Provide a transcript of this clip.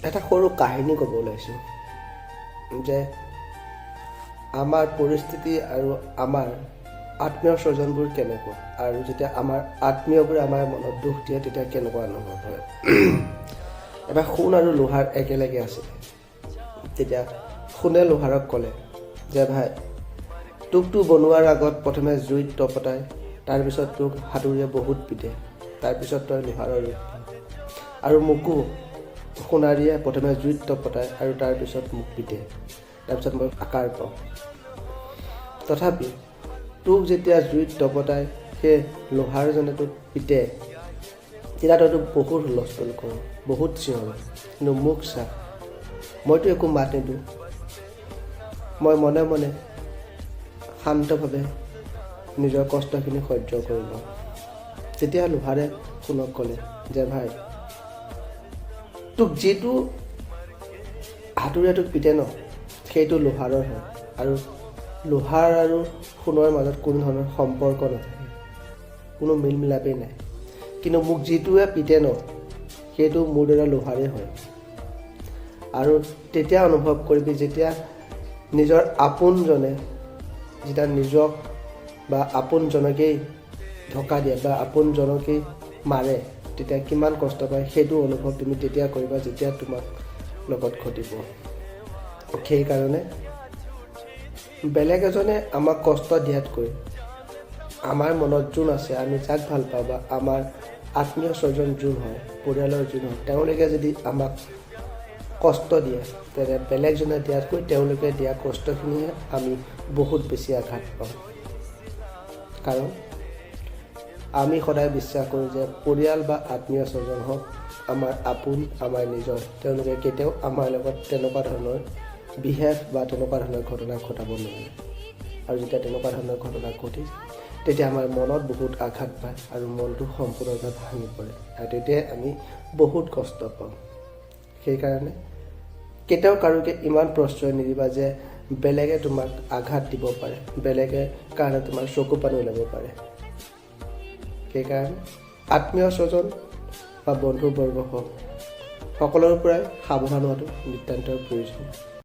এটা সৰু কাহিনী ক'ব ওলাইছোঁ যে আমাৰ পৰিস্থিতি আৰু আমাৰ আত্মীয় স্বজনবোৰ কেনেকুৱা, আৰু যেতিয়া আমাৰ আত্মীয়বোৰে আমাৰ মনত দুখ দিয়ে তেতিয়া কেনেকুৱা অনুভৱ হয়। এবাৰ সোণ আৰু লোহাৰ একেলগে আছিলে। তেতিয়া সোণে লোহাৰক ক'লে যে ভাই, তোকটো বনোৱাৰ আগত প্ৰথমে জুইত তপতাই, তাৰপিছত তোক হাতুৰিয়ে বহুত পিটে, তাৰপিছত তই লোহাৰৰ ৰূপ পাৱ। আৰু মোকো সোণাৰীয়ে প্ৰথমে জুইত তপতাই আৰু তাৰপিছত মোক পিটে, তাৰপিছত মই আকাৰ পাওঁ। তথাপি তোক যেতিয়া জুইত তপতাই সেই লোহাৰজনে তোক পিটে, তেতিয়া তইতো বহুত হুলস্থুল কৰ, বহুত চিঞৰ। কিন্তু মোক চা, মইতো একো মাত নিদিওঁ, মই মনে মনে শান্তভাৱে নিজৰ কষ্টখিনি সহ্য কৰি লওঁ। তেতিয়া লোহাৰে সোণক ক'লে যে ভাই, তোক যিটো হাতুৰিয়ে তোক পিটে ন, সেইটো লোহাৰৰ হয়, আৰু লোহাৰ আৰু সোণৰ মাজত কোনো ধৰণৰ সম্পৰ্ক নাথাকে, কোনো মিল মিলাপেই নাই। কিন্তু মোক যিটোৱে পিটে ন, সেইটো মোৰ দৰে লোহাৰেই হয়। আৰু তেতিয়া অনুভৱ কৰিবি যেতিয়া নিজৰ আপোনজনে যেতিয়া নিজক বা আপোনজনকেই ধোকা দিয়ে বা আপোনজনকেই মাৰে, তেতিয়া কিমান কষ্ট পায় সেইটো অনুভৱ তুমি তেতিয়া কৰিবা যেতিয়া তোমাক লগত ঘটিব। সেইকাৰণে বেলেগ এজনে আমাক কষ্ট দিয়াতকৈ আমাৰ মনত যোন আছে, আমি যাক ভাল পাওঁ বা আমাৰ আত্মীয় স্বজন যোন হয়, পৰিয়ালৰ যোন হয়, তেওঁলোকে যদি আমাক কষ্ট দিয়ে, তেনে বেলেগজনে দিয়াতকৈ তেওঁলোকে দিয়া কষ্টখিনিহে আমি বহুত বেছি আঘাত পাওঁ। কাৰণ আমি সদায় বিশ্বাস কৰোঁ যে পৰিয়াল বা আত্মীয় স্বজন হওক আমাৰ আপোন, আমাৰ নিজৰ, তেওঁলোকে কেতিয়াও আমাৰ লগত তেনেকুৱা ধৰণৰ বিহেভ বা তেনেকুৱা ধৰণৰ ঘটনা ঘটাব নোৱাৰে। আৰু যেতিয়া তেনেকুৱা ধৰণৰ ঘটনা ঘটে, তেতিয়া আমাৰ মনত বহুত আঘাত পায় আৰু মনটো সম্পূৰ্ণভাৱে ভাঙি পৰে, আৰু তেতিয়াই আমি বহুত কষ্ট পাওঁ। সেইকাৰণে কেতিয়াও কাৰোকে ইমান প্ৰশ্ৰয় নিদিবা যে বেলেগে তোমাক আঘাত দিব পাৰে, বেলেগে কাৰণে তোমাৰ চকু পানী ওলাব পাৰে। সেইকাৰণে আত্মীয় স্বজন বা বন্ধুবৰ্গ হওক, সকলোৰে পৰাই সাৱধান হোৱাটো নিতান্তই প্ৰয়োজন।